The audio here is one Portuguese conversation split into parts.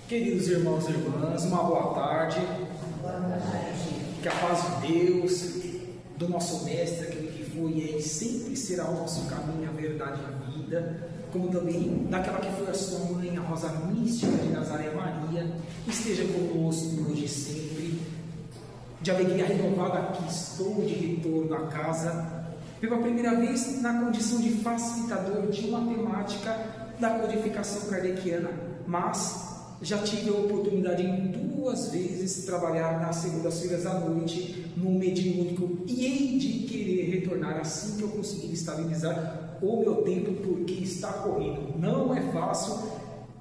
Queridos irmãos e irmãs, uma boa tarde. Que a paz de Deus, do nosso Mestre, aquele que foi e é e sempre será o nosso caminho, a verdade e a vida, como também daquela que foi a sua mãe, a Rosa Mística de Nazaré Maria, esteja conosco hoje e sempre. De alegria renovada, aqui estou de retorno à casa, pela primeira vez na condição de facilitador de uma temática da codificação kardeciana, mas já tive a oportunidade em 2 vezes trabalhar nas segundas-feiras à noite no mediúnico e hei de querer retornar assim que eu conseguir estabilizar o meu tempo, porque está correndo. Não é fácil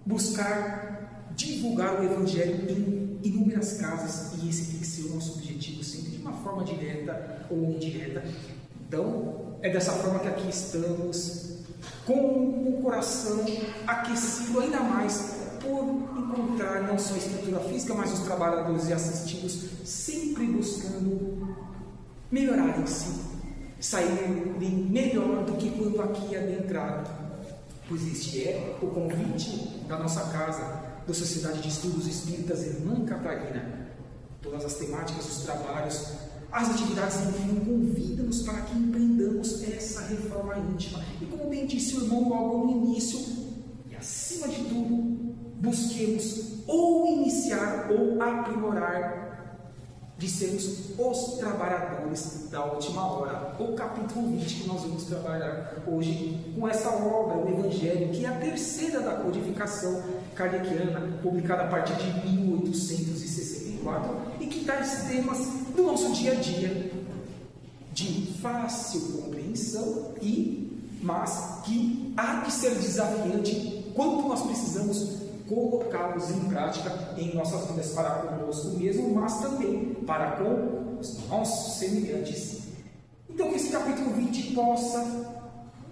buscar divulgar o Evangelho em inúmeras casas, e esse tem que ser o nosso objetivo sempre, de uma forma direta ou indireta. Então, é dessa forma que aqui estamos, com o coração aquecido ainda mais por encontrar não só a estrutura física, mas os trabalhadores e assistidos sempre buscando melhorar em si, saírem melhor do que quando aqui adentraram, pois este é o convite da nossa casa, da Sociedade de Estudos Espíritas Irmã Catarina. Todas as temáticas, os trabalhos, as atividades, enfim, convidam-nos para que empreendamos essa reforma íntima. E como bem disse o irmão logo no início, e acima de tudo, busquemos ou iniciar ou aprimorar de sermos os trabalhadores da última hora. O capítulo 20 que nós vamos trabalhar hoje com essa obra, o Evangelho, que é a terceira da codificação kardeciana, publicada a partir de 1864, e que traz temas do nosso dia a dia, de fácil compreensão, mas que há de ser desafiante quanto nós precisamos colocá-los em prática em nossas vidas, para conosco mesmo, mas também para com os nossos semelhantes. Então, que esse capítulo 20 possa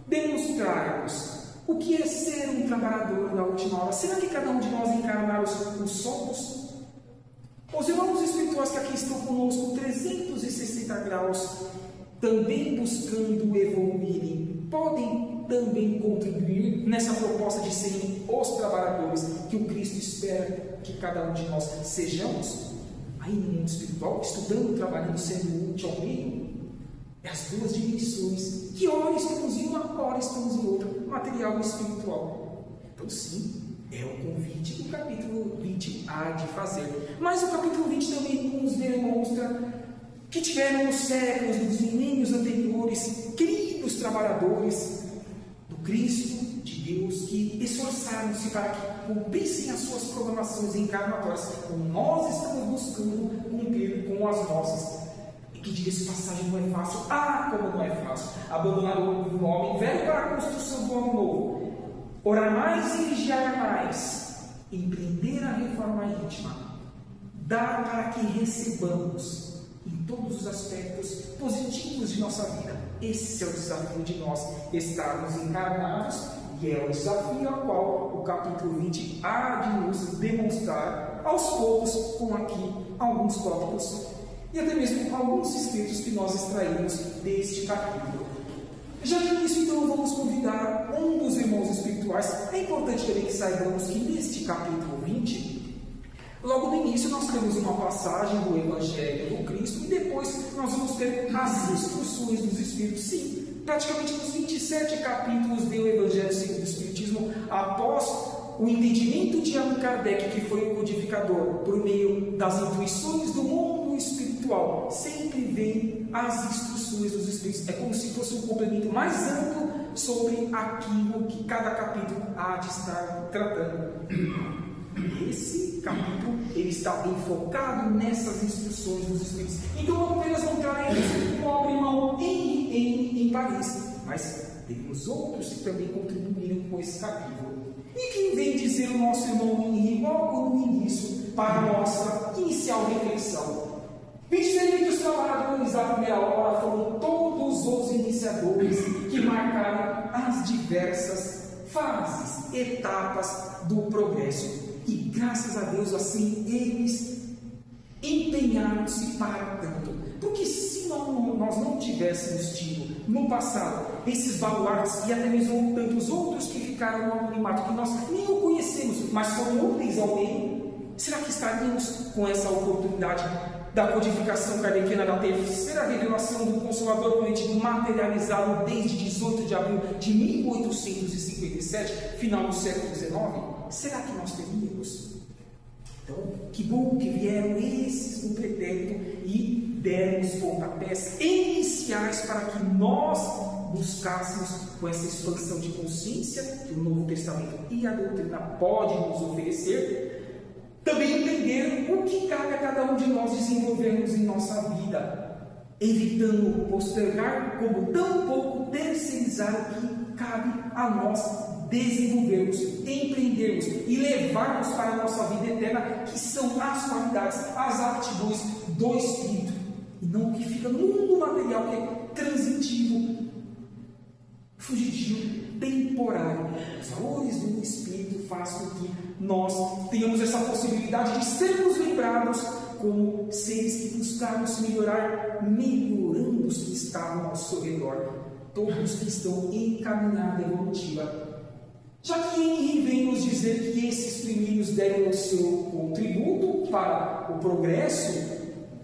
demonstrar-nos o que é ser um trabalhador da última hora. Será que cada um de nós encarnar os somos? Os irmãos espirituais que aqui estão conosco, 360 graus, também buscando evoluírem, podem também contribuir nessa proposta de serem os trabalhadores que o Cristo espera que cada um de nós sejamos, aí no mundo espiritual, estudando, trabalhando, sendo útil ao meio. É as duas dimensões, que ora estamos em uma, ora estamos em outra, material e espiritual. Então sim, é o convite que o capítulo 20 há de fazer. Mas o capítulo 20 também nos demonstra que tiveram nos séculos, nos milênios anteriores, queridos trabalhadores do Cristo, de Deus, que esforçaram-se para que cumprissem as suas programações encarnatórias, como nós estamos buscando cumprir com as nossas. E que, diga-se de passagem, não é fácil. Como não é fácil abandonar o homem velho para a construção do homem novo, orar mais e vigiar mais, empreender a reforma íntima, dar para que recebamos em todos os aspectos positivos de nossa vida. Esse é o desafio de nós estarmos encarnados, e é o desafio ao qual o capítulo 20 há de nos demonstrar aos poucos, com aqui alguns tópicos e até mesmo alguns escritos que nós extraímos deste capítulo. Já de início, então, vamos convidar um dos irmãos espirituais. É importante também que saibamos que neste capítulo 20, logo no início, nós temos uma passagem do Evangelho do Cristo, e depois nós vamos ter as instruções dos Espíritos. Sim, praticamente nos 27 capítulos do Evangelho segundo o Espiritismo, após o entendimento de Allan Kardec, que foi o codificador, por meio das intuições do mundo espiritual, sempre vem as instruções dos Espíritos. É como se fosse um complemento mais amplo sobre aquilo que cada capítulo há de estar tratando. Esse capítulo ele está enfocado nessas instruções dos Espíritos. Então não apenas não traremos um nobre irmão em Paris, mas temos outros que também contribuíram com esse capítulo. E quem vem dizer o nosso irmão Henrique logo no início para a nossa inicial reflexão? 20 dos trabalhadores da primeira hora foram todos os iniciadores que marcaram as diversas fases, etapas do progresso. E graças a Deus, assim, eles empenharam-se para tanto. Porque se nós não tivéssemos tido no passado esses baluartes e até mesmo tantos outros que ficaram no anonimato, que nós nem o conhecemos, mas foram úteis ao meio, será que estaríamos com essa oportunidade da codificação kardeciana da terceira revelação do Consolador Prometido materializado desde 18 de abril de 1857, final do século XIX? Será que nós teríamos? Então, que bom que vieram esses no pretérito e deram os pontapés iniciais para que nós buscássemos, com essa expansão de consciência que o Novo Testamento e a doutrina podem nos oferecer, também entender o que cabe a cada um de nós desenvolvermos em nossa vida, evitando postergar, como tão pouco terceirizar o que cabe a nós desenvolvermos, empreendermos e levarmos para a nossa vida eterna, que são as qualidades, as aptidões do Espírito, e não o que fica no mundo material, que é transitivo, fugitivo, temporário. Os valores do Espírito fazem com que nós tenhamos essa possibilidade de sermos lembrados como seres que buscaram se melhorar, melhorando os que estavam ao seu redor, todos que estão em caminhada evolutiva. Já que Henry vem nos dizer que esses primeiros deram o seu contributo para o progresso,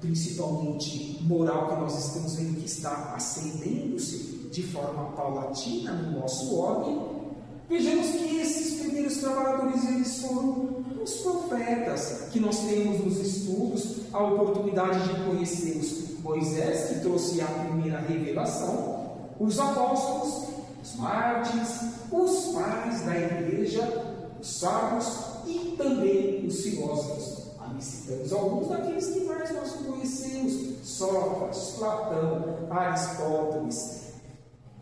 principalmente moral, que nós estamos vendo que está ascendendo-se de forma paulatina no nosso orbe, vejamos que esses primeiros trabalhadores, eles foram os profetas, que nós temos nos estudos a oportunidade de conhecermos Moisés, que trouxe a primeira revelação, os apóstolos, os mártires, os pais da igreja, os sábios e também os filósofos. Ali citamos alguns daqueles que mais nós conhecemos: Sócrates, Platão, Aristóteles.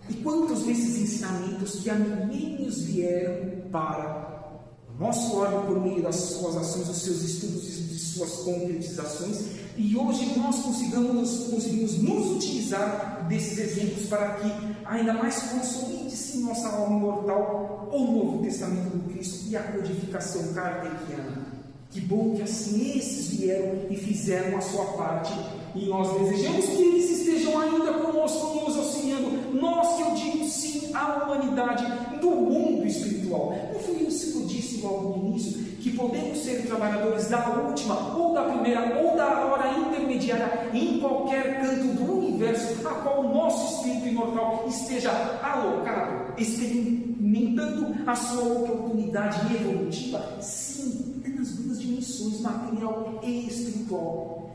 E quantos desses ensinamentos que há milênios vieram para o nosso orbe por meio das suas ações, dos seus estudos e de suas concretizações, e hoje nós conseguimos nos utilizar desses exemplos para que ainda mais consolide-se em nossa alma imortal o Novo Testamento do Cristo e a codificação kardeciana. Que bom que assim esses vieram e fizeram a sua parte, e nós desejamos que eles estejam ainda conosco, nos auxiliando, nós que eu digo sim à humanidade do mundo espiritual. Não foi isso que eu disse logo no início, que podemos ser trabalhadores da última, ou da primeira, ou da hora intermediária, em qualquer canto do universo a qual o nosso espírito imortal esteja alocado, experimentando a sua oportunidade evolutiva? Sim, é nas duas dimensões, material e espiritual.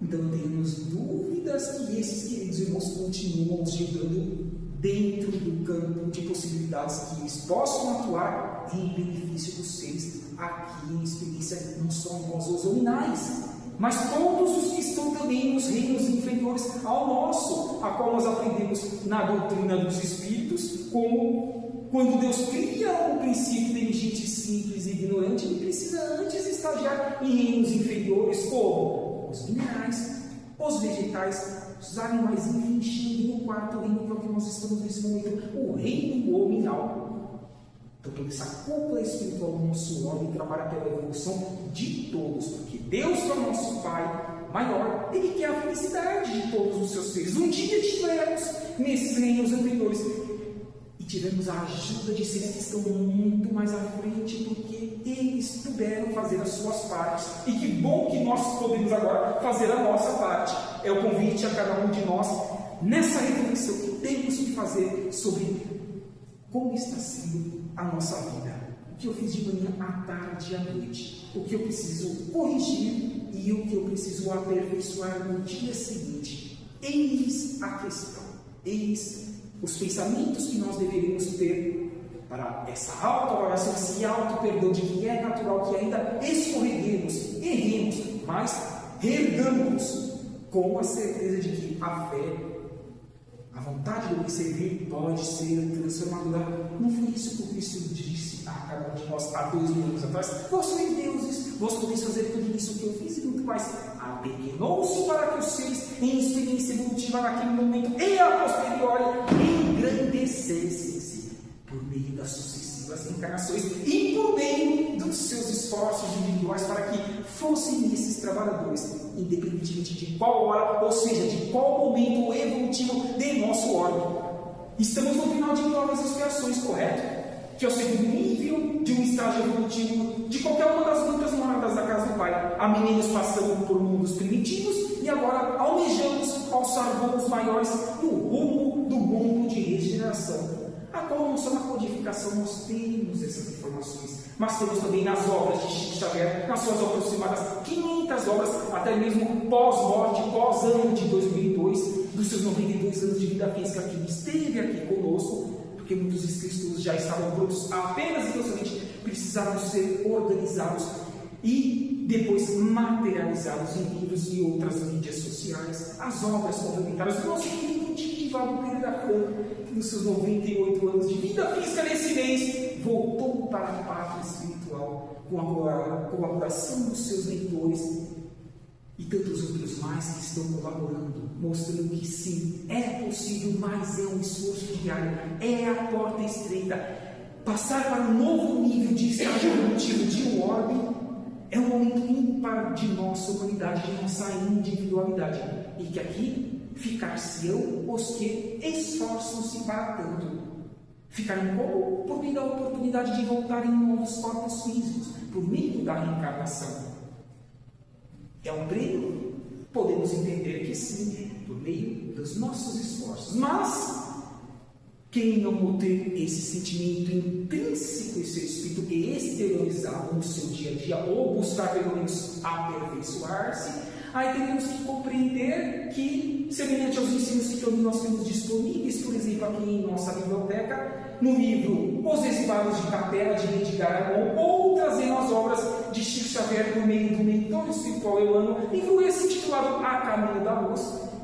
Então não temos dúvidas que esses queridos irmãos continuam ajudando dentro do campo de possibilidades que eles possam atuar em benefício dos seres aqui em experiência, não só nós os hominais, mas todos os que estão também nos reinos inferiores ao nosso, a qual nós aprendemos na doutrina dos Espíritos, como quando Deus cria um princípio inteligente, simples e ignorante, ele precisa antes estagiar em reinos inferiores, como os minerais, os vegetais, os animais, enfim, chegando no quarto reino, que é o que nós estamos nesse momento, o reino hominal. Então, toda essa cúpula espiritual do nosso orbe trabalha pela evolução de todos, porque Deus, que é o nosso Pai maior, Ele quer a felicidade de todos os seus seres. Um dia tivemos nesses reinos anteriores e tivemos a ajuda de seres que estão muito mais à frente, porque eles puderam fazer as suas partes. E que bom que nós podemos agora fazer a nossa parte. É o convite a cada um de nós nessa reflexão que temos que fazer sobre como está sendo a nossa vida. O que eu fiz de manhã, à tarde e à noite. O que eu preciso corrigir e o que eu preciso aperfeiçoar no dia seguinte. Eis a questão. Eis os pensamentos que nós deveríamos ter para essa auto-avaliação, esse auto-perdão de que é natural que ainda escorreguemos, erremos, mas reergamos com a certeza de que a fé, a vontade do que servir pode ser transformadora. Não foi isso que o Cristo disse a cada um de nós há 2000 anos atrás? Vós sois deuses, vós podeis fazer tudo isso que eu fiz e muito mais. Apequenou-se para que os seres em experiência evolutiva naquele momento e a posteriori engrandecessem-se por meio das sucessivas encarnações e por meio tantos seus esforços individuais para que fossem esses trabalhadores, independentemente de qual hora, ou seja, de qual momento evolutivo de nosso órgão. Estamos no final de provas e expiações, correto? Que é o segundo nível de um estágio evolutivo de qualquer uma das muitas moradas da casa do Pai. Há meninos passando por mundos primitivos e agora almejamos alçar voos maiores no rumo do mundo de regeneração, a qual não só na codificação nós temos essas informações, mas temos também nas obras de Chico Xavier, nas suas aproximadas 500 obras, até mesmo pós-morte, pós-ano de 2002, dos seus 92 anos de vida física, que esteve aqui conosco, porque muitos escritos já estavam prontos, apenas e tão somente precisavam ser organizados e depois materializados em livros e outras mídias sociais. As obras complementares do nosso querido Divaldo Pereira Franco, que nos seus 98 anos de vida física nesse mês, voltou para a pátria espiritual com a colaboração dos seus leitores e tantos outros mais que estão colaborando, mostrando que sim, é possível, mas é um esforço diário, é a porta estreita. Passar para um novo nível de estágio evolutivo de um orbe é um momento ímpar de nossa humanidade, de nossa individualidade, e que aqui ficar-se-ão os que esforçam-se para tanto. Ficarem como? Por meio da oportunidade de voltar em novos corpos físicos, por meio da reencarnação. É um prêmio? Podemos entender que sim, por meio dos nossos esforços. Mas, quem não ter esse sentimento intrínseco em seu espírito exteriorizado no seu dia a dia, ou buscar pelo menos aperfeiçoar-se, aí temos que compreender que, semelhante aos ensinos que todos nós temos disponíveis, por exemplo, aqui em nossa biblioteca, no livro Os Exilados de Capela, de Edgar Armon, ou trazendo as obras de Chico Xavier por meio do mentor espiritual Emmanuel, livro esse intitulado A Caminho da Luz,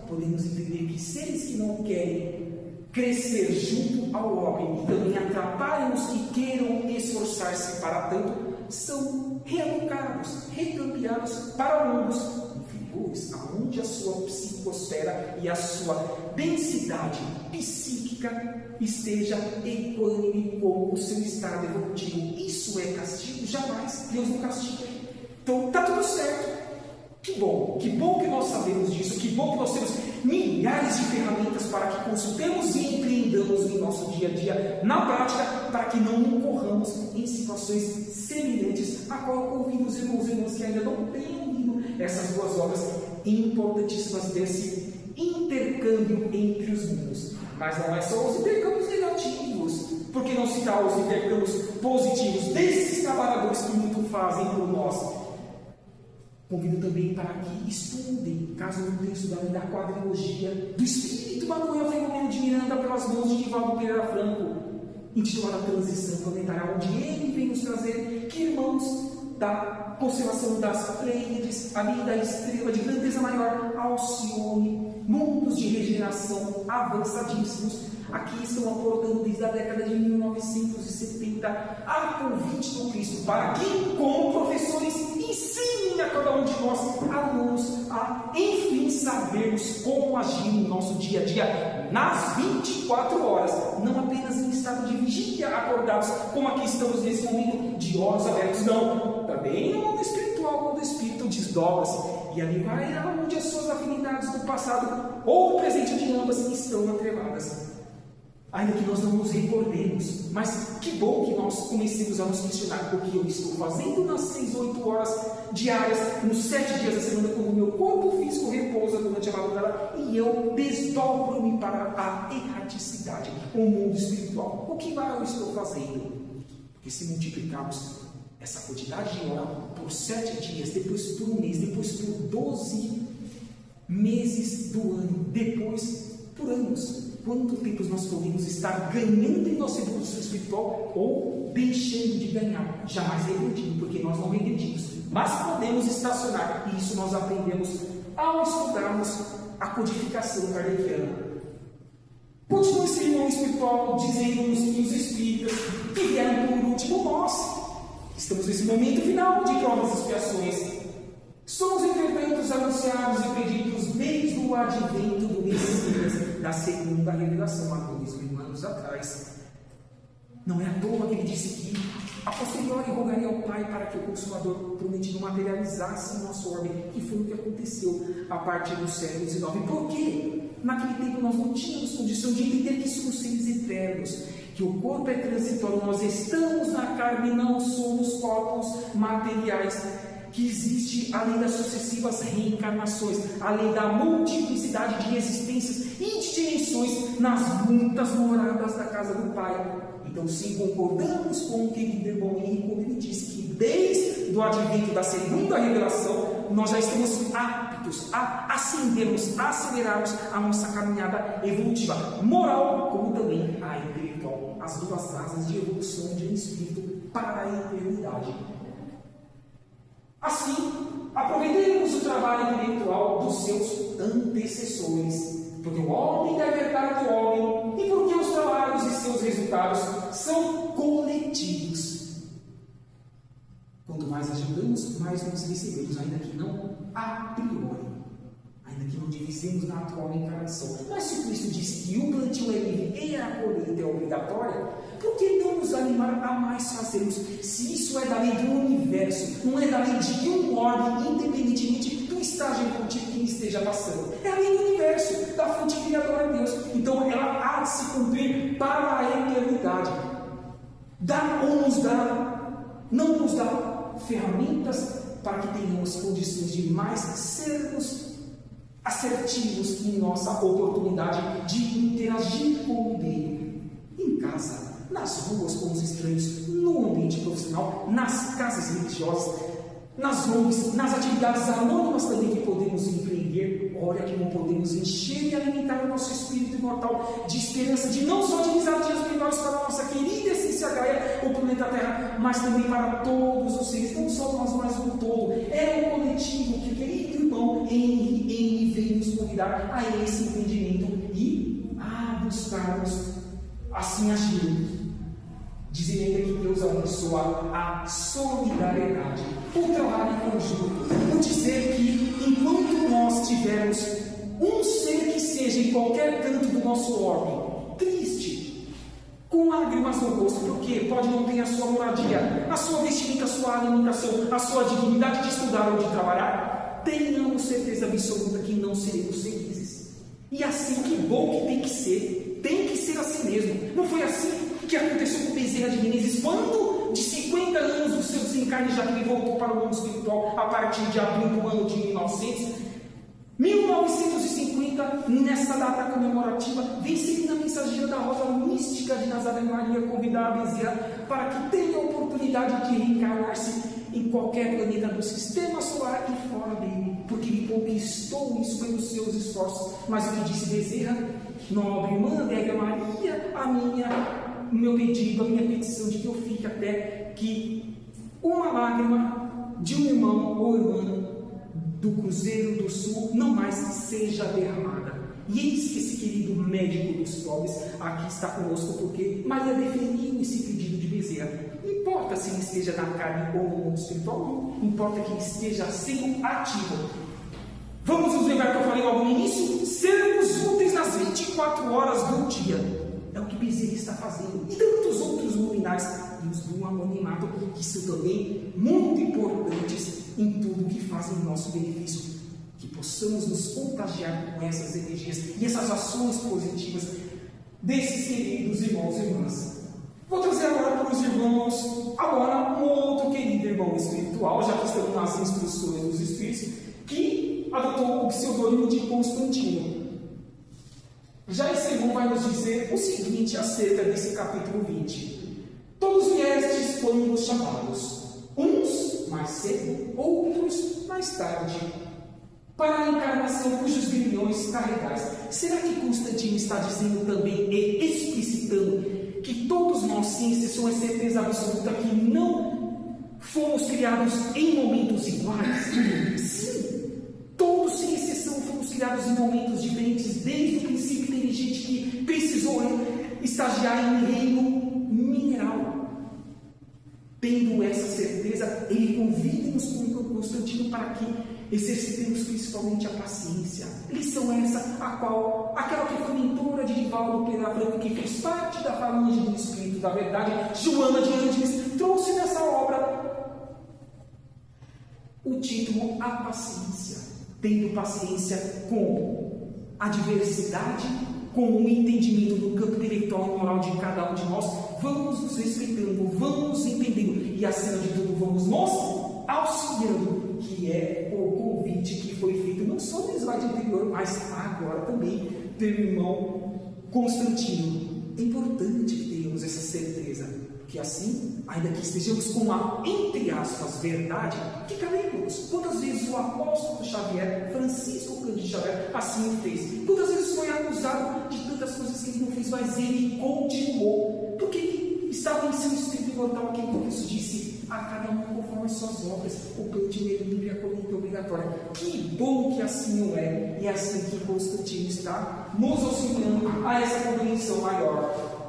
podemos entender que seres que não querem crescer junto ao homem e também atrapalham os que queiram esforçar-se para tanto, são realocados, recambiados para mundos inferiores, aonde a sua psicosfera e a sua densidade psíquica esteja equânime com o seu estado evolutivo. Isso é castigo? Jamais. Deus não castiga. Então está tudo certo. Que bom que nós sabemos disso, que bom que nós temos milhares de ferramentas para que consultemos e empreendamos em nosso dia a dia, na prática, para que não incorramos em situações semelhantes, a qual eu convido os irmãos e irmãs que ainda não tenham lido essas duas obras importantíssimas desse intercâmbio entre os mundos. Mas não é só os intercâmbios negativos, por que não citar os intercâmbios positivos desses trabalhadores que muito fazem por nós? Convido também para que estudem, caso não tenham estudado, da quadrilogia do Espírito Manuel Filomeno de Miranda pelas mãos de Divaldo Pereira Franco, intitulada Transição Planetária, onde ele vem nos trazer que irmãos da constelação das Pleiades, a vida da estrela de grandeza maior, Alcione, mundos de regeneração avançadíssimos, aqui estão aportando desde a década de 1970 a convite do Cristo para que, como professores, ensinem a cada um de nós, alunos, a enfim sabermos como agir no nosso dia a dia nas 24 horas, não apenas em estado de vigília acordados, como aqui estamos nesse momento de olhos abertos, não, também no mundo espiritual, quando o espírito desdobra-se e ali vai aonde as suas afinidades do passado ou do presente de ambas estão atrevadas. Ainda que nós não nos recordemos, mas que bom que nós comecemos a nos questionar o que eu estou fazendo nas 6, 8 horas diárias, nos 7 dias da semana, quando o meu corpo físico repousa durante a madrugada e eu desdobro-me para a erraticidade, o mundo espiritual. O que lá eu estou fazendo? Porque se multiplicarmos essa quantidade de hora por 7 dias, depois por um mês, depois por 12 meses do ano, depois por anos, quanto tempo nós podemos estar ganhando em nossa evolução espiritual ou deixando de ganhar, jamais regredindo, porque nós não regredimos, mas podemos estacionar, e isso nós aprendemos ao estudarmos a codificação kardeciana. Continua esse irmão espiritual dizendo-nos que os espíritas que vieram por último nós. Estamos nesse momento final de provas e expiações. Somos, entretanto, anunciados e pedidos desde o advento do Messias, da segunda revelação, há 2000 anos atrás. Não é à toa que ele disse que a posteriori rogaria ao Pai para que o Consolador prometido materializasse em nosso orbe, que foi o que aconteceu a partir do século XIX. Por quê? Naquele tempo nós não tínhamos condição de entender que somos seres eternos, que o corpo é transitório, nós estamos na carne e não somos corpos materiais, que existe a lei das sucessivas reencarnações, a lei da multiplicidade de existências e de dimensões nas muitas moradas da casa do Pai. Então, sim, concordamos com o querido irmão Henrique, quando ele disse que desde o advento da segunda revelação, nós já estamos aptos a ascendermos, a acelerarmos a nossa caminhada evolutiva, moral, como também a intelectual, as duas asas de evolução de um espírito para a eternidade. Assim, aproveitemos o trabalho intelectual dos seus antecessores, porque o homem deve herdar do homem, e porque os trabalhos e seus resultados são coletivos. Quanto mais ajudamos, mais nos recebemos, ainda que não a priori, ainda que não divisemos na atual encarnação. Mas se Cristo disse que o plantio é livre e a colheita é obrigatória, por que não nos animar a mais fazermos? Se isso é da lei do universo, não é da lei de um orbe, independentemente do estágio evolutivo que esteja passando. É a lei do universo, da fonte criadora de Deus. Então ela há de se cumprir para a eternidade. Dá ou nos dá, não nos dá ferramentas para que tenhamos condições de mais sermos assertivos em nossa oportunidade de interagir com o meio, em casa, nas ruas com os estranhos, no ambiente profissional, nas casas religiosas, nas ONGs, nas atividades anônimas também que podemos empreender. Olha como podemos encher e alimentar o nosso espírito imortal de esperança, de não só de dias melhores para a nossa querida essência Gaia, o planeta Terra, mas também para todos os seres, não só nós, mas o todo. É o coletivo que o querido irmão Henrique veio nos convidar a esse entendimento e a buscarmos assim agir. Dizer ainda que Deus abençoa a solidariedade, o trabalho conjunto, o dizer que enquanto nós tivermos um ser que seja em qualquer canto do nosso orbe, triste, com lágrimas no rosto, porque pode não ter a sua moradia, a sua vestimenta, a sua alimentação, a sua dignidade de estudar ou de trabalhar, tenhamos certeza absoluta que não seremos felizes. E assim, que bom que tem que ser assim mesmo. Não foi assim que aconteceu com Bezerra de Menezes, quando de 50 anos do seu desencarne, já que ele voltou para o mundo espiritual a partir de abril do ano de 1950, nessa data comemorativa, vem seguindo a mensageira da rosa mística de Nazaré Maria convidar a Bezerra para que tenha a oportunidade de reencarnar-se em qualquer planeta do sistema solar e fora dele, porque ele conquistou isso pelos seus esforços. Mas o que disse Bezerra? Nobre irmã, Dega Maria, o meu pedido, a minha petição de que eu fique até que uma lágrima de um irmão ou irmã do Cruzeiro do Sul não mais seja derramada. E eis que esse querido médico dos pobres aqui está conosco, porque Maria deferiu esse pedido de Bezerra. Não importa se ele esteja na carne ou no mundo espiritual, não importa que ele esteja sendo ativo. Vamos nos lembrar que eu falei logo no início, sermos úteis nas 24 horas do dia. É o que Bezerra está fazendo. E tantos outros luminares e os do anonimato, que são também muito importantes em tudo que fazem o nosso benefício. Que possamos nos contagiar com essas energias e essas ações positivas desses queridos irmãos e irmãs. Vou trazer agora para os irmãos, um outro querido irmão espiritual, já que estamos nas instruções dos Espíritos, que adotou o pseudônimo de Constantino. Já esse irmão vai nos dizer o seguinte acerca desse capítulo 20. Todos viestes quando chamados, uns mais cedo, outros mais tarde, para a encarnação cujos grilhões carregais. Será que Constantino está dizendo também e explicitando que todos nós, sem exceção, é certeza absoluta que não fomos criados em momentos iguais? Sim, todos, sem exceção, fomos criados em momentos diferentes. Desde o princípio, tem gente que precisou estagiar em reino mineral. Tendo essa certeza, ele convida-nos com Constantino para que exercitemos principalmente a paciência. Lição essa, aquela que foi mentora de Divaldo Pereira Franco, que fez parte da falange do Espírito da Verdade, Joana de Ângeles, trouxe nessa obra o título A Paciência. Tendo paciência com a diversidade, com o entendimento do campo intelectual e moral de cada um de nós, vamos nos respeitando, vamos entendendo e, acima de tudo, vamos nos auxiliando, que é o convite que foi feito não só no slide anterior, mas agora também pelo irmão Constantino. É importante que tenhamos essa certeza, porque assim, ainda que estejamos com a, entre aspas, verdade, ficaremos. Quantas vezes o apóstolo Xavier, Francisco Cândido Xavier, assim o fez? Quantas vezes foi acusado de tantas coisas que ele não fez, mas ele continuou, porque ele estava em seu espírito imortal, que por isso disse a cada um conforme as suas obras, o cantineiro livre e a colheita obrigatória. Que bom que assim o é, e é assim que Constantino está nos auxiliando a essa compreensão maior.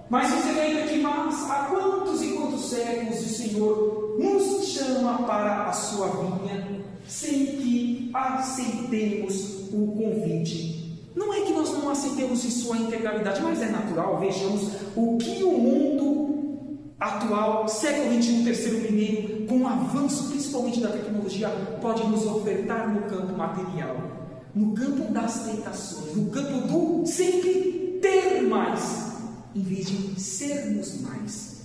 Mas você lembra que há quantos e quantos séculos o Senhor nos chama para a sua vinha, sem que aceitemos o convite. Não é que nós não aceitemos em sua integralidade, mas é natural. Vejamos o que o mundo atual, século XXI, terceiro milênio, com o avanço principalmente da tecnologia, pode nos ofertar no campo material, no campo das tentações, no campo do sempre ter mais, em vez de sermos mais.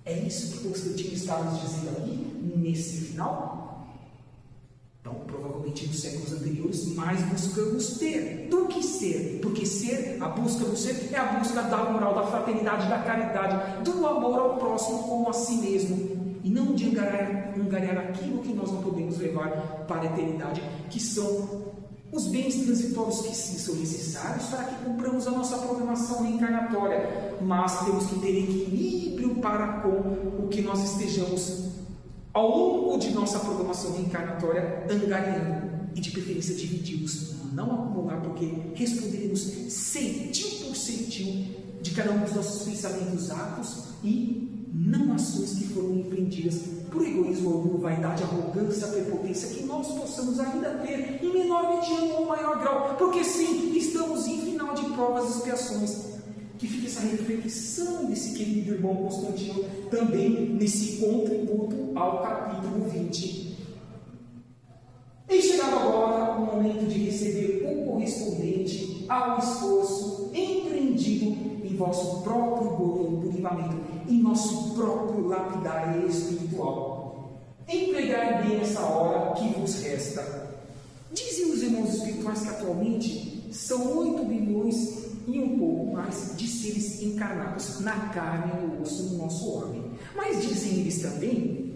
É isso que Constantino está nos dizendo aqui, nesse final. Então, provavelmente nos séculos anteriores, mais buscamos ter do que ser, porque ser, a busca do ser, é a busca da moral, da fraternidade, da caridade, do amor ao próximo como a si mesmo, e não de angariar aquilo que nós não podemos levar para a eternidade, que são os bens transitórios que sim são necessários para que cumpramos a nossa programação reencarnatória, mas temos que ter equilíbrio para com o que nós estejamos ao longo de nossa programação reencarnatória angariando, e de preferência dividirmos, não acumular, porque responderemos centil por centil de cada um dos nossos pensamentos, atos e não ações que foram empreendidas por egoísmo, orgulho, vaidade, arrogância, prepotência, que nós possamos ainda ter em menor, mediano ou maior grau, porque sim, estamos em final de provas e expiações. Que fique essa reflexão desse querido irmão Constantino também nesse contributo ao capítulo 20. E chegado agora o momento de receber o correspondente ao esforço empreendido em vosso próprio burimamento, em nosso próprio lapidário espiritual. Empregar bem essa hora que vos resta. Dizem os irmãos espirituais que atualmente são 8 bilhões e um pouco mais de seres encarnados na carne e no osso no nosso homem. Mas dizem eles também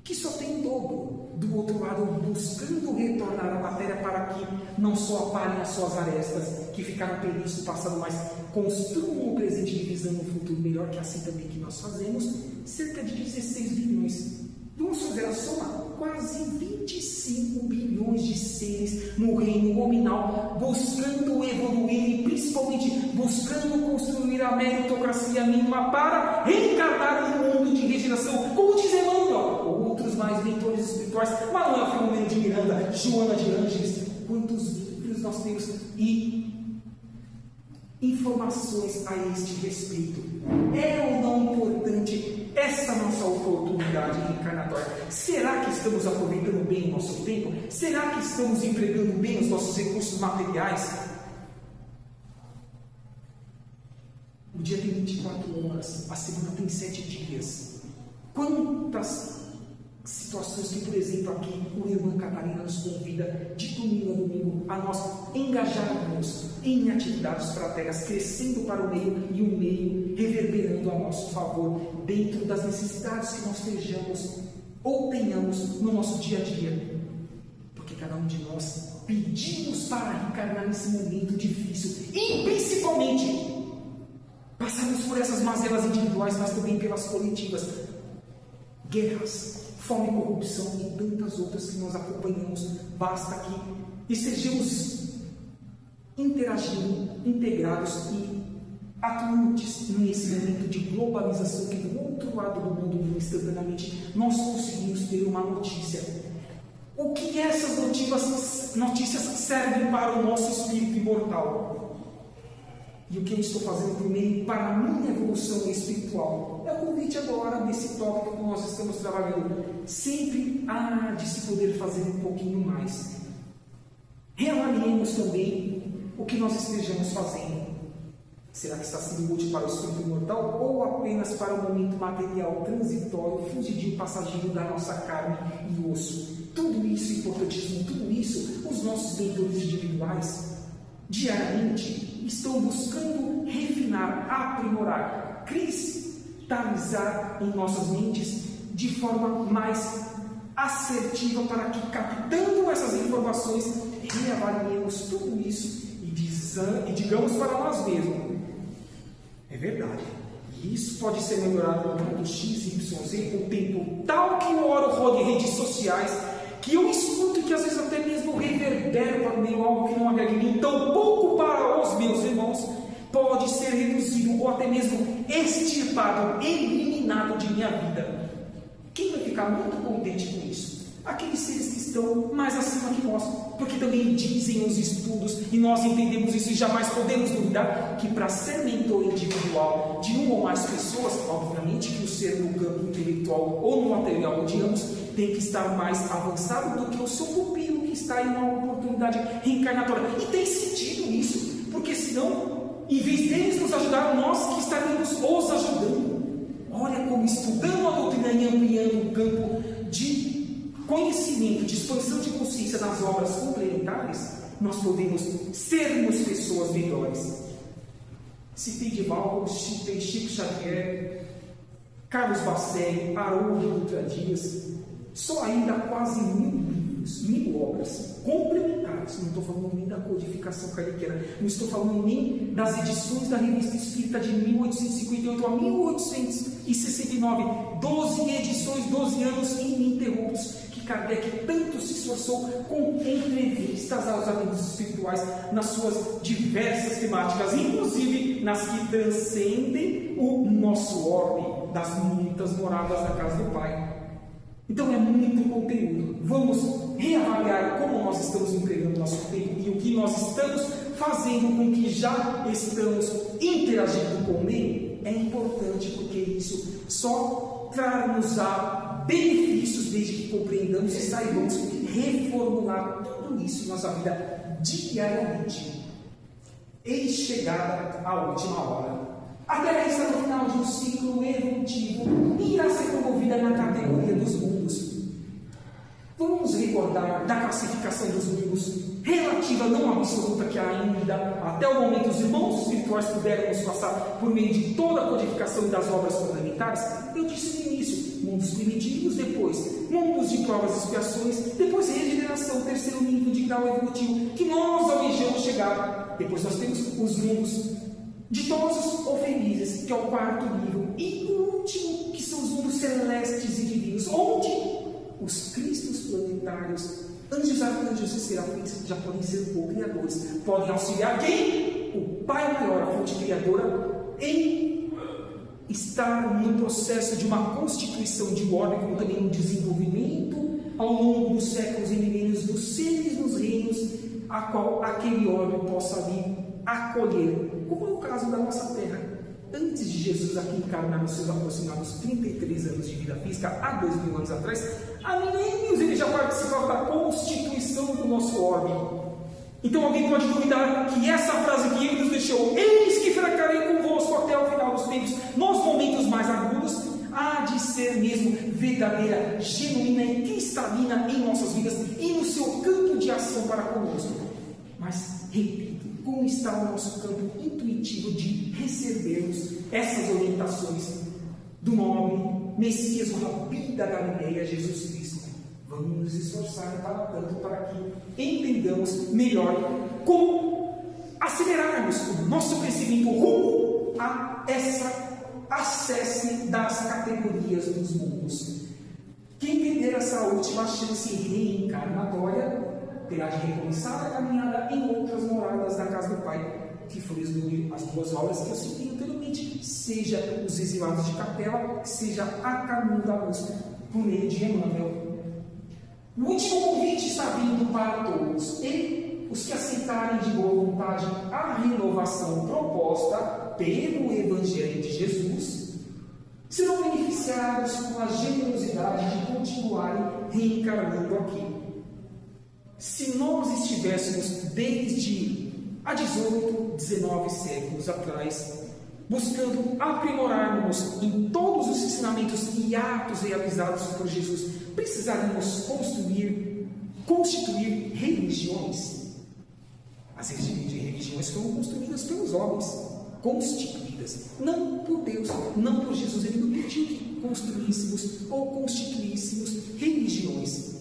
que só tem o dobro do outro lado, buscando retornar à matéria para que não só aparem as suas arestas que ficaram perdidas no passado, mas construam o presente visando um futuro melhor, que é assim também que nós fazemos. Cerca de 16 bilhões. Vamos fazer a soma? Quase 25 bilhões de seres no reino nominal, buscando evoluir e principalmente buscando construir a meritocracia mínima para reencarnar no mundo de regeneração, como diz Emmanuel, outros mais mentores espirituais, Manuel Filomeno de Miranda, Joana de Ângeles, quantos livros nós temos e informações a este respeito. É ou não importante essa nossa oportunidade reencarnatória? Será que estamos aproveitando bem o nosso tempo? Será que estamos empregando bem os nossos recursos materiais? O dia tem 24 horas, a semana tem 7 dias. Quantas situações que, por exemplo, aqui o irmão Catarina nos convida de domingo a domingo a nós engajarmos em atividades fraternas, crescendo para o meio e o meio reverberando a nosso favor dentro das necessidades que nós estejamos ou tenhamos no nosso dia a dia. Porque cada um de nós pedimos para reencarnar nesse momento difícil e principalmente passarmos por essas mazelas individuais, mas também pelas coletivas. Guerras, fome, corrupção e tantas outras que nós acompanhamos. Basta que estejamos interagindo, integrados e atuantes nesse momento de globalização, que do outro lado do mundo, instantaneamente, nós conseguimos ter uma notícia. O que essas notícias servem para o nosso espírito imortal? E o que eu estou fazendo primeiro para a minha evolução espiritual? É o convite agora desse tópico que nós estamos trabalhando. Sempre há de se poder fazer um pouquinho mais. Reavaliemos também o que nós estejamos fazendo. Será que está sendo útil para o espírito imortal ou apenas para o momento material transitório, fugidio, passageiro da nossa carne e osso? Tudo isso, importantíssimo, tudo isso, os nossos mentores individuais, diariamente, estão buscando refinar, aprimorar, cristalizar em nossas mentes de forma mais assertiva, para que, captando essas informações, reavaliemos tudo isso e digamos para nós mesmos: é verdade, e isso pode ser melhorado no ponto X, Y, Z, o tempo tal que eu oro em redes sociais, que eu escuto e que às vezes até mesmo reverbero para o meu algo que não agrega em mim, tão pouco para os meus irmãos, pode ser reduzido ou até mesmo extirpado, eliminado de minha vida. Quem vai ficar muito contente com isso? Aqueles seres que estão mais acima que nós, porque também dizem os estudos, e nós entendemos isso e jamais podemos duvidar, que para ser mentor individual de uma ou mais pessoas, obviamente que o ser no campo intelectual ou no material, digamos, tem que estar mais avançado do que o seu pupilo que está em uma oportunidade reencarnatória. E tem sentido isso, porque senão, em vez deles nos ajudar, nós que estaríamos os ajudando. Olha como, estudando a doutrina e ampliando o campo de conhecimento, de expansão de consciência nas obras complementares, nós podemos sermos pessoas melhores. Citei Divaldo, citei Chico Xavier, Carlos Bacelli, Haroldo Dutra Dias, só ainda quase 1000 livros, 1000 obras complementares. Não estou falando nem da codificação kardeciana, não estou falando nem das edições da Revista Espírita de 1858 a 1869, 12 edições, 12 anos ininterruptos, que Kardec tanto se esforçou com entrevistas aos amigos espirituais nas suas diversas temáticas, inclusive nas que transcendem o nosso orbe das muitas moradas da casa do Pai. Então é muito conteúdo. Vamos reavaliar como nós estamos empregando nosso tempo e o que nós estamos fazendo com que já estamos interagindo com ele. É importante, porque isso só traz-nos benefícios desde que compreendamos e saibamos reformular tudo isso em nossa vida diariamente. Eis chegada a última hora. A Terra está no final de um ciclo evolutivo e irá ser promovida na categoria dos mundos. Vamos recordar da classificação dos mundos relativa, não absoluta, que ainda até o momento os irmãos espirituais puderam nos passar por meio de toda a codificação das obras complementares. Eu disse no início: mundos primitivos, depois mundos de provas e expiações, depois regeneração, terceiro nível de grau evolutivo, que nós almejamos chegar. Depois nós temos os mundos ditosos ou felizes, que é o quarto nível, e o último, que são os mundos celestes e divinos, onde os cristos planetários, anjos, arcanjos e serafins já podem ser co-criadores, podem auxiliar quem? O Pai Maior, a fonte criadora, em estar no processo de uma constituição de ordem, como também um desenvolvimento ao longo dos séculos e milênios dos seres nos reinos, a qual aquele orbe possa vir acolher, como é o caso da nossa Terra. Antes de Jesus aqui encarnar nos seus aproximados 33 anos de vida física, há 2000 anos atrás, há milênios ele já participava da constituição do nosso orbe. Então alguém pode duvidar que essa frase que ele nos deixou: eis que ficarei convosco até o final dos tempos, nos momentos mais agudos, há de ser mesmo verdadeira, genuína e cristalina em nossas vidas e no seu campo de ação para conosco. Mas, repito, como está o nosso campo intuitivo de recebermos essas orientações do nobre Messias, o Rabi da Galileia, Jesus Cristo? Vamos nos esforçar para que entendamos melhor como acelerarmos o nosso crescimento rumo a essa acesse das categorias dos mundos. Quem perder essa última chance reencarnatória terá de recomeçar a caminhada em outras moradas da casa do Pai, que foram as duas obras que eu citei anteriormente, seja os exilados de Capela, seja a caminho da luz, por meio de Emmanuel. O O último convite está vindo para todos, e os que aceitarem de boa vontade a renovação proposta pelo Evangelho de Jesus serão beneficiados com a generosidade de continuarem reencarnando aqui. Se nós estivéssemos desde há 18, 19 séculos atrás, buscando aprimorarmos em todos os ensinamentos e atos realizados por Jesus, precisaríamos constituir religiões. As religiões foram construídas pelos homens, constituídas, não por Deus, não por Jesus. Ele não pediu que construíssemos ou constituíssemos religiões.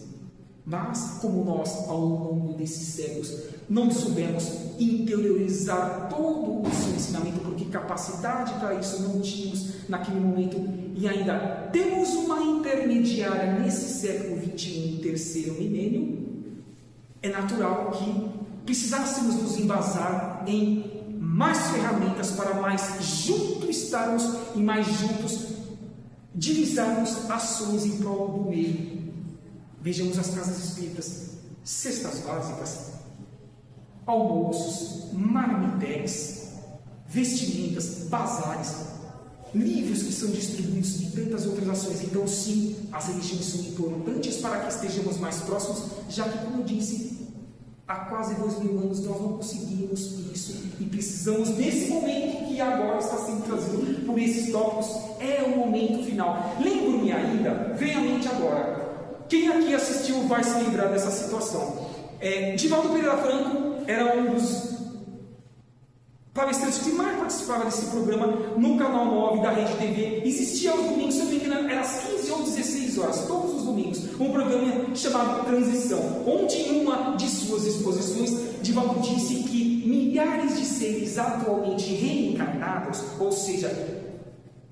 Mas, como nós, ao longo desses séculos, não soubemos interiorizar todo o seu ensinamento, porque capacidade para isso não tínhamos naquele momento, e ainda temos uma intermediária nesse século XXI, terceiro milênio, é natural que precisássemos nos embasar em mais ferramentas para mais juntos estarmos e mais juntos divisarmos ações em prol do meio. Vejamos as casas espíritas, cestas básicas, almoços, marmitex, vestimentas, bazares, livros que são distribuídos e tantas outras ações. Então, sim, as religiões são importantes para que estejamos mais próximos, já que, como eu disse, há quase 2000 anos nós não conseguimos isso e precisamos, nesse momento que agora está sendo trazido por esses tópicos, é o momento final. Lembro-me ainda, vem à mente agora, quem aqui assistiu vai se lembrar dessa situação. Divaldo Pereira Franco era um dos palestrantes que mais participava desse programa no canal 9 da Rede TV. Existia aos domingos, se eu não me engano, era às 15 ou 16 horas, todos os domingos, um programa chamado Transição, onde em uma de suas exposições, Divaldo disse que milhares de seres atualmente reencarnados, ou seja,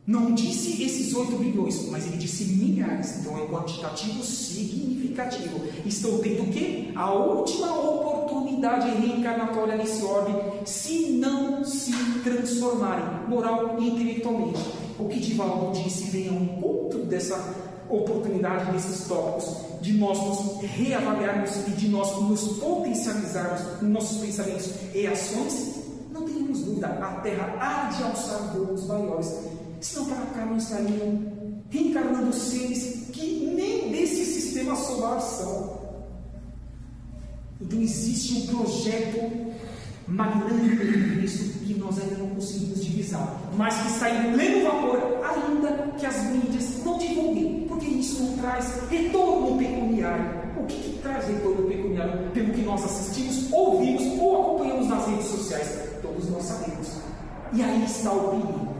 não disse esses 8 bilhões, mas ele disse milhares, então é um quantitativo significativo. Estão tendo o quê? A última oportunidade reencarnatória nesse orbe, se não se transformarem moral e intelectualmente. O que Divaldo disse vem ao encontro dessa oportunidade, desses tópicos, de nós nos reavaliarmos e de nós nos potencializarmos nos nossos pensamentos e ações. Não tenhamos dúvida, a Terra há de alçar voos maiores. Senão para cá não estariam reencarnando seres que nem desse sistema solar são. Então existe um projeto magnânimo em Cristo que nós ainda não conseguimos divisar, mas que está em pleno vapor, ainda que as mídias não divulguem, porque isso não traz retorno pecuniário. O que traz retorno pecuniário? Pelo que nós assistimos, ouvimos ou acompanhamos nas redes sociais, todos nós sabemos. E aí está o perigo.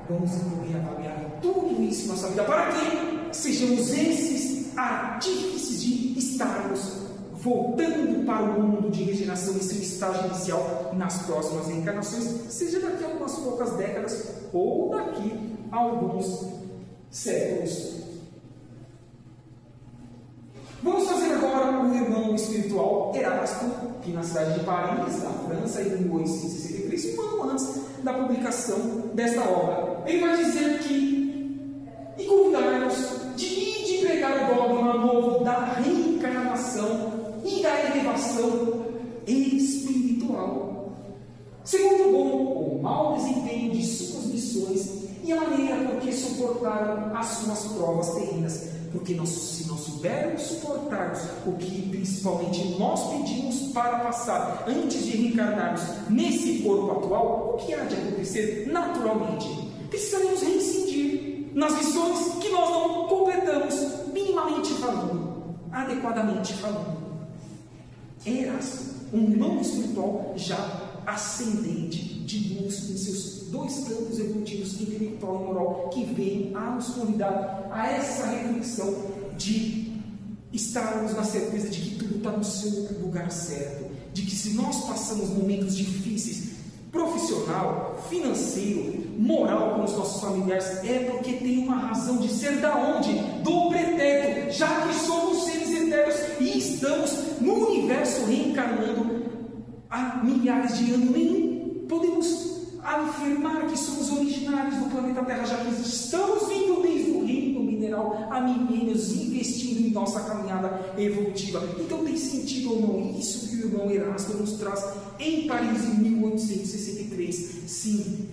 Vamos reavaliar tudo isso na nossa vida, para que sejamos esses artífices de estarmos voltando para o mundo de regeneração em seu estágio inicial nas próximas reencarnações, seja daqui a algumas poucas décadas ou daqui a alguns séculos. Vamos fazer agora o irmão espiritual Erasto, que na cidade de Paris, na França, em 1863, um ano antes da publicação desta obra. Ele vai dizer e convidar-nos de pregar o dogma novo da reencarnação e da elevação espiritual, segundo o bom ou mau desempenho de suas missões e a maneira por que suportaram as suas provas terrenas. Porque se nós soubermos suportarmos o que principalmente nós pedimos para passar antes de reencarnarmos nesse corpo atual, o que há de acontecer naturalmente? Precisaremos reincidir nas missões que nós não completamos, minimamente falando, adequadamente falando. Erasto, um irmão espiritual já ascendente de luz em seus 2 campos evolutivos, intelectual e moral, que vem a nos convidar a essa reflexão de estarmos na certeza de que tudo está no seu lugar certo, de que se nós passamos momentos difíceis, profissional, financeiro, moral com os nossos familiares, é porque tem uma razão de ser. Da onde? Do pretérito, já que somos seres eternos e estamos no universo reencarnando há milhares de anos. Nem podemos afirmar que somos originários do planeta Terra, já que estamos vindo desde o reino mineral mineral há milênios, investindo em nossa caminhada evolutiva. Então tem sentido ou não isso que o irmão Erasto nos traz em Paris em 1863? Sim,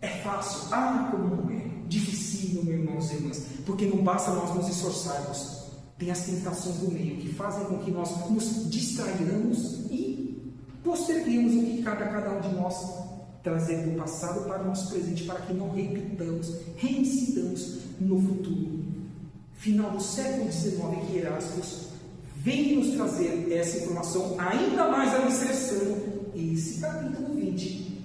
é fácil. Como não é? Difícil, meus irmãos e irmãs, porque não basta nós nos esforçarmos. Tem as tentações do meio que fazem com que nós nos distrairamos e posterguemos o que cabe a cada um de nós trazer do passado para o nosso presente, para que não repitamos, reincidamos no futuro. Final do século XIX, que Erasmus vem nos trazer essa informação, ainda mais alicerçando esse capítulo 20.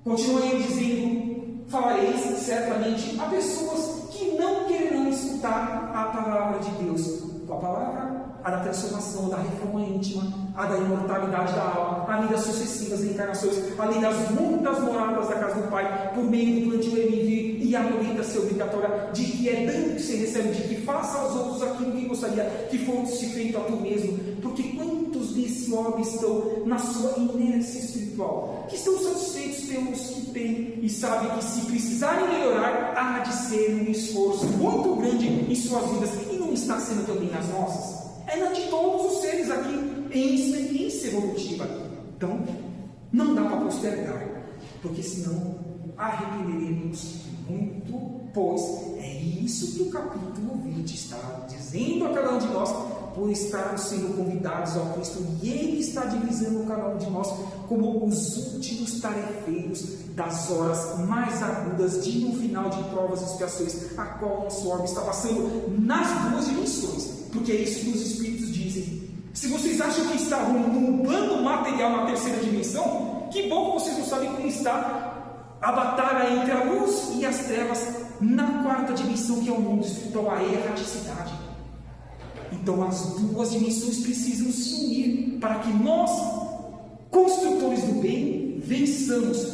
Continua ele dizendo: falareis certamente a pessoas que não quererão escutar a palavra de Deus. Qual palavra? A da transformação, da reforma íntima, a da imortalidade da alma, além das sucessivas reencarnações, além das muitas moradas da casa do Pai, por meio do plantio Emivir e a colheita obrigatória, de que é dando que se recebe, de que faça aos outros aquilo que gostaria que fosse feito a tu mesmo. Porque quantos desse orbe estão na sua inércia espiritual, que estão satisfeitos pelos que têm e sabem que se precisarem melhorar, há de ser um esforço muito grande em suas vidas, e não está sendo também as nossas. É na de todos os seres aqui em experiência evolutiva. Então, não dá para postergar, porque senão arrependeremos muito, pois é isso que o capítulo 20 está dizendo a cada um de nós, por estarmos sendo convidados ao Cristo, e Ele está divisando cada um de nós como os últimos tarefeiros das horas mais agudas de um final de provas e expiações, a qual nosso orbe está passando nas duas dimensões. Porque é isso que os Espíritos dizem. Se vocês acham que está num plano material na terceira dimensão, que bom que vocês não sabem como está a batalha entre a luz e as trevas na quarta dimensão, que é o mundo espiritual, a erraticidade. Então as duas dimensões precisam se unir para que nós, construtores do bem, vençamos,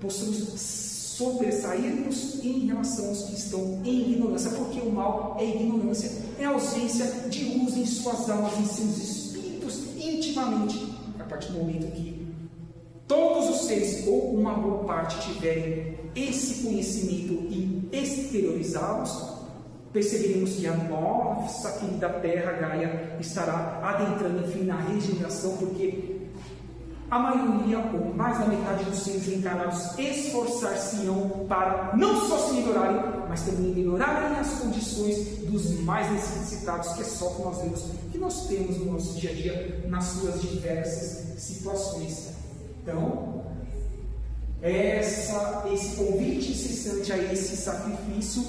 possamos sobressairmos em relação aos que estão em ignorância, porque o mal é ignorância, é ausência de luz em suas almas, em seus espíritos, intimamente. A partir do momento que todos os seres, ou uma boa parte, tiverem esse conhecimento e exteriorizá-los, perceberemos que a nossa querida Terra Gaia estará adentrando, enfim, na regeneração, porque a maioria, ou mais da metade dos seres encarnados, esforçar-se-ão para não só se melhorarem, mas também melhorarem as condições dos mais necessitados, que é só que nós vemos, que nós temos no nosso dia a dia, nas suas diversas situações. Então, esse convite incessante a esse sacrifício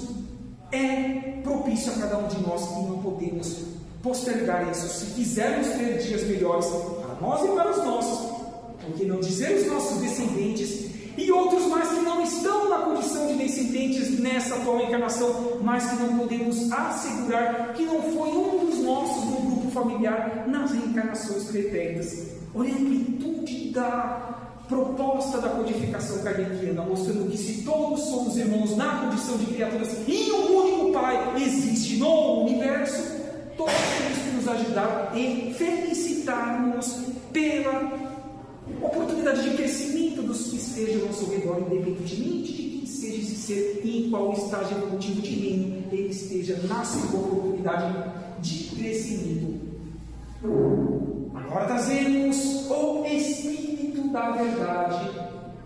é propício a cada um de nós, e não podemos postergar isso. Se quisermos ter dias melhores para nós e para os nossos, porque não dizer os nossos descendentes e outros mais que não estão na condição de descendentes nessa atual encarnação, mas que não podemos assegurar que não foi um dos nossos no grupo familiar nas reencarnações pretéritas. Olha a amplitude da proposta da codificação kardeciana, mostrando que se todos somos irmãos na condição de criaturas e um único Pai existe no universo, todos temos que nos ajudar e felicitar-nos pela oportunidade de crescimento dos que estejam ao nosso redor, independentemente de quem seja esse ser e em qual estágio evolutivo de reino ele esteja, na sua oportunidade de crescimento. Agora trazemos o Espírito da Verdade,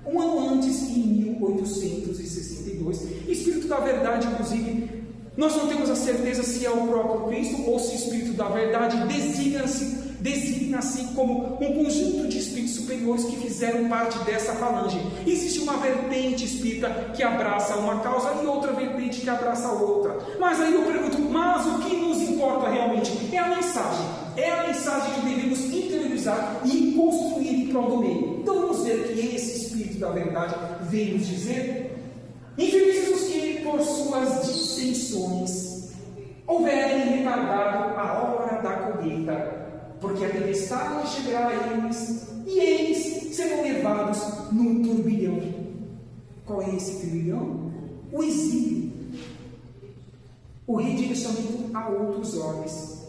um ano antes, em 1862. Espírito da Verdade, inclusive, nós não temos a certeza se é o próprio Cristo ou se o Espírito da Verdade designa-se como um conjunto de espíritos superiores que fizeram parte dessa falange. Existe uma vertente espírita que abraça uma causa e outra vertente que abraça a outra. Mas aí eu pergunto, mas o que nos importa realmente? É a mensagem. É a mensagem que devemos interiorizar e construir em prol do meio. Então vamos ver que esse Espírito da Verdade vem nos dizer: infelizes os que, por suas dissensões, houverem retardado a hora da colheita, porque a tempestade chegará a eles, e eles serão levados num turbilhão. Qual é esse turbilhão? O exílio, o redirecionamento a outros orbes.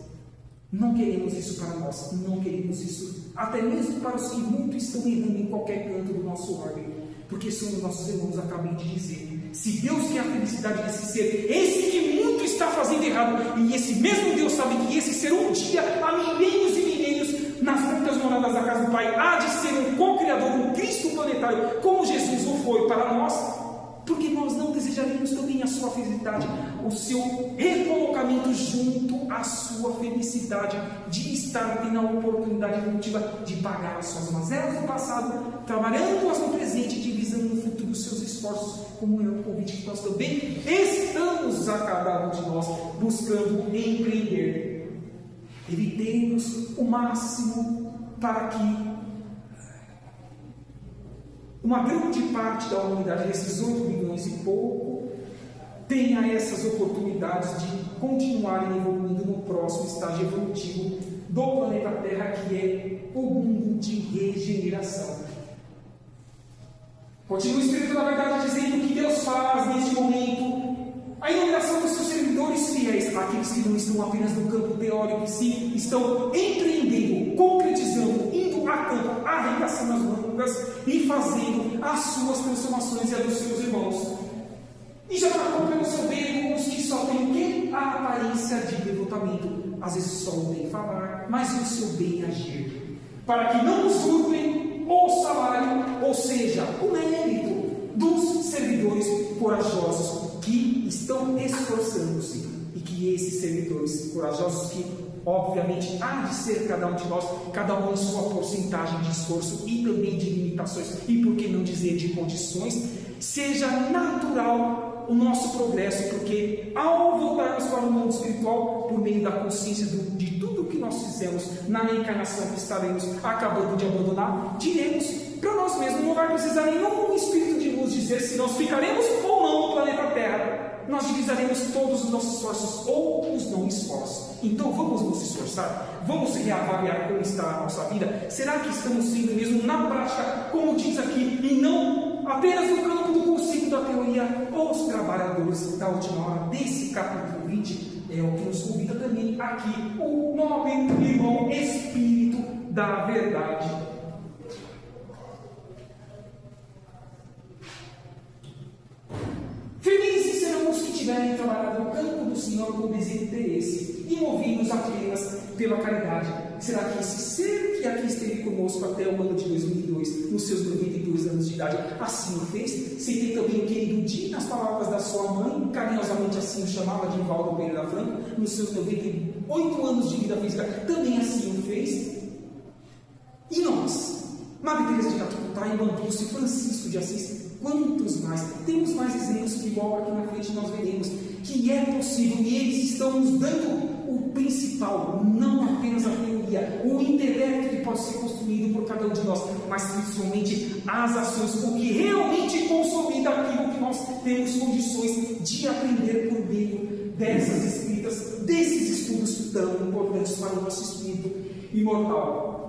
Não queremos isso para nós, não queremos isso até mesmo para os que muito estão errando em qualquer canto do nosso orbe, porque são os nossos irmãos, acabei de dizer, Se Deus quer a felicidade desse ser, esse que muito está fazendo errado, e esse mesmo Deus sabe que esse ser um dia, há milênios e milênios, nas muitas moradas da casa do Pai, há de ser um co-criador, um Cristo planetário, como Jesus o foi para nós, porque nós não desejaríamos também a sua felicidade, o seu recolocamento junto à sua felicidade, de estar tendo a oportunidade evolutiva de pagar as suas mazelas do passado, trabalhando-as no presente, divisando no futuro os seus esforços, como é o convite que nós também estamos a cada um de nós buscando empreender. Evitemos o máximo para que uma grande parte da humanidade, desses 8 milhões e pouco, tenha essas oportunidades de continuarem evoluindo no próximo estágio evolutivo do planeta Terra, que é o mundo de regeneração. Continua o Espírito da Verdade dizendo que Deus faz neste momento a iluminação dos seus servidores fiéis, aqueles que não estão apenas no campo teórico, sim, estão empreendendo, concretizando, indo a campo, arregaçando as mangas e fazendo as suas transformações e as dos seus irmãos. E já marcou pelo seu dedo os que só têm o quê? A aparência de devotamento. Às vezes só o bem falar, mas o seu bem agir. Para que não usurpem o salário, ou seja, o mérito dos servidores corajosos que estão esforçando-se. E que esses servidores corajosos, que obviamente há de ser cada um de nós, cada um em sua porcentagem de esforço e também de limitações, e por que não dizer de condições, seja natural o nosso progresso, porque ao voltarmos para o mundo espiritual, por meio da consciência de tudo que nós fizemos na encarnação que estaremos acabando de abandonar, diremos para nós mesmos, não vai precisar nenhum espírito de luz dizer se nós ficaremos ou não no planeta Terra. Nós divisaremos todos os nossos esforços ou os não esforços. Então vamos nos esforçar, vamos reavaliar como está a nossa vida. Será que estamos sendo mesmo na prática, como diz aqui, e não apenas no campo do conceito da teoria? Os trabalhadores da última hora desse capítulo 20 é o que nos convida também aqui o nobre irmão Espírito da Verdade. Felizes serão os que tiverem trabalhado no campo do Senhor com desinteresse e movidos apenas pela caridade. Será que esse ser que aqui esteve conosco até o ano de 2002, nos seus 92 anos de idade, assim o fez? Citei também o querido Di, nas palavras da sua mãe, carinhosamente assim o chamava de Valdo Pereira Franco, nos seus 98 anos de vida física, também assim o fez. E nós? Madre Teresa de Calcutá, Irmã Dulce, Francisco de Assis, quantos mais? Temos mais exemplos que logo aqui na frente nós veremos que é possível, e eles estão nos dando o principal, não apenas a teoria, o intelecto que pode ser construído por cada um de nós, mas principalmente as ações, o que realmente consolida aquilo que nós temos condições de aprender por meio dessas escritas, desses estudos tão importantes para o nosso espírito imortal.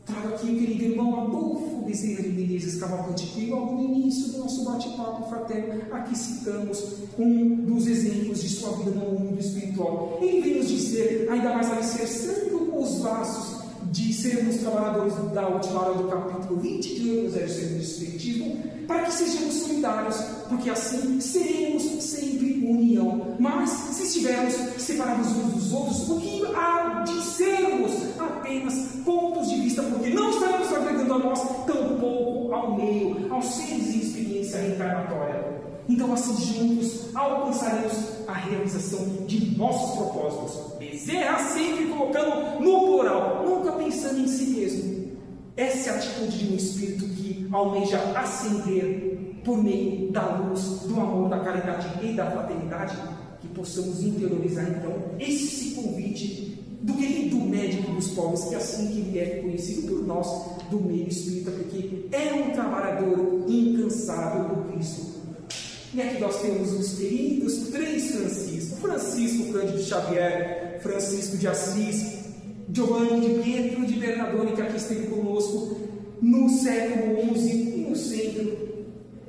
Trago aqui o querido irmão Adolfo Bezerra de Menezes Cavalcante, que logo no início do nosso bate-papo fraterno, aqui citamos um dos exemplos de sua vida no mundo espiritual. Ele vem nos dizer, ainda mais alicerçando os laços de sermos trabalhadores da última hora do capítulo 20 do Evangelho do Espiritismo, para que sejamos solidários, porque assim seremos sempre união. Mas se estivermos separados uns dos outros, o que há de sermos apenas pontos de vista, porque não estaremos agregando a nós, tampouco ao meio, aos seres em experiência reencarnatória. Então, assim juntos, alcançaremos a realização de nossos propósitos. Bezerra sempre colocando no plural, nunca pensando em si mesmo. Essa é a atitude de um espírito que almeja ascender por meio da luz, do amor, da caridade e da fraternidade, que possamos interiorizar então esse convite do querido médico dos pobres, que assim que ele é conhecido por nós do meio espírita, porque é um trabalhador incansável do Cristo. E aqui nós temos os queridos 3 Francisco: Francisco Cândido Xavier, Francisco de Assis, Giovanni de Pietro de Bernardone, que aqui esteve conosco no século XI e no centro.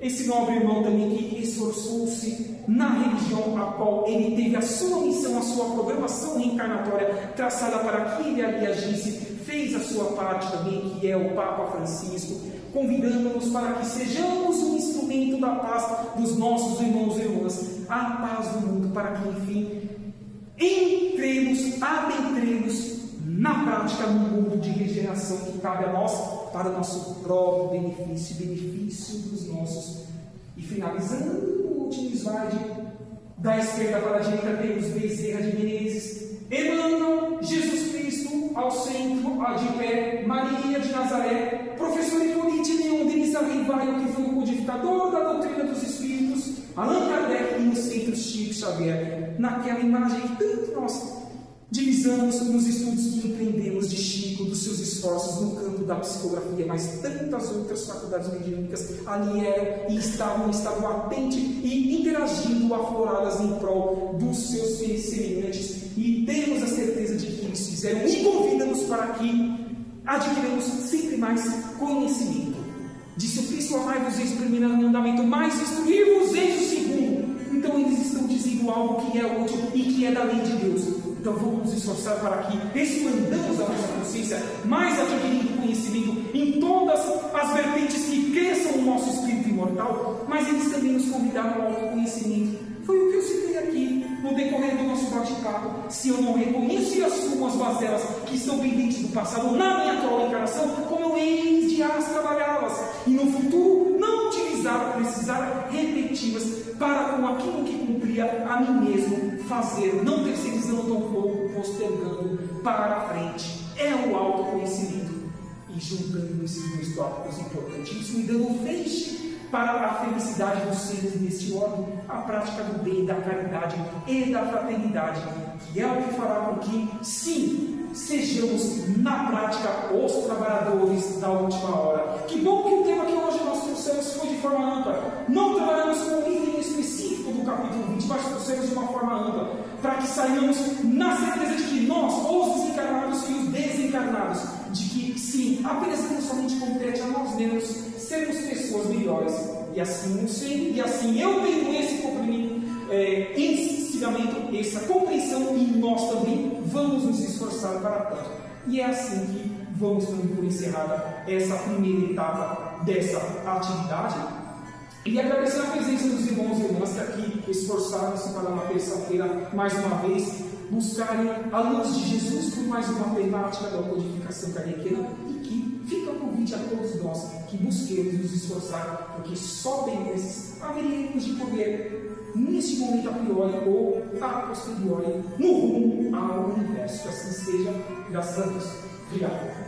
Esse nobre irmão também que esforçou-se na religião a qual ele teve a sua missão, a sua programação reencarnatória traçada para que ele ali agisse, fez a sua parte também, que é o Papa Francisco, convidando-nos para que sejamos um instrumento instrumento da paz dos nossos irmãos e irmãs, a paz do mundo, para que, enfim, adentremos na prática no mundo de regeneração que cabe a nós, para o nosso próprio benefício dos nossos. E finalizando o último slide, da esquerda para a direita temos Bezerra de Menezes, Emmanuel, Jesus Cristo ao centro, de pé, Maria de Nazaré, professor Hipólite Leon Denis Arrivaio, que foi o codificador da doutrina dos Espíritos, Allan Kardec, e no centro Chico Xavier, naquela imagem que tanto nós divisamos nos estudos que empreendemos de Chico, dos seus esforços no campo da psicografia, mas tantas outras faculdades mediúnicas ali eram e estavam atentes e interagindo, afloradas em prol dos seus semelhantes, e temos a certeza de que eles fizeram, e convidamos para que adquiramos sempre mais conhecimento. Disse o Cristo: amai-vos eis o primeiro mandamento, mas instruir-vos eis o segundo. Então eles estão dizendo algo que é útil e que é da lei de Deus. Então vamos nos esforçar para que expandamos a nossa consciência, mais adquirindo conhecimento em todas as vertentes que cresçam o nosso espírito imortal, mas eles também nos convidaram ao autoconhecimento. Foi o que eu citei aqui no decorrer do nosso bate-papo. Se eu não reconheço e assumo as mazelas que estão pendentes do passado na minha atual encarnação, como eu hei de as trabalhá-las e no futuro não precisar repeti-las para com aquilo que cumpria a mim mesmo fazer, não terceirizando tão pouco, postergando para a frente. É o autoconhecimento. E juntando esses dois tópicos importantíssimos e dando feixe para a felicidade dos seres neste ordem, a prática do bem, da caridade e da fraternidade, que é o que fará com que, sim, sejamos na prática os trabalhadores da última hora. Que bom que o tema que hoje nós trouxemos foi de forma ampla. Não trabalhamos com um item específico do capítulo 20, mas trouxemos de uma forma ampla, para que saiamos na certeza de que nós, os desencarnados e os desencarnados, de que, sim, apenas somente compete a nós mesmos sermos pessoas melhores. E assim eu sei, e assim eu tenho esse compromisso, ensinamento, essa compreensão, e nós também vamos nos esforçar para tanto. E é assim que vamos dando por encerrada essa primeira etapa dessa atividade. E agradecer a presença dos irmãos e irmãs que aqui esforçaram-se para uma terça-feira, mais uma vez, buscarem a luz de Jesus por mais uma temática da codificação kardeciana, e que fica o convite a todos nós que busquemos nos esforçar, porque só bem esses haveríamos de poder, neste momento a priori ou a posteriori, no rumo ao universo. Que assim seja, graças a Deus. Obrigado.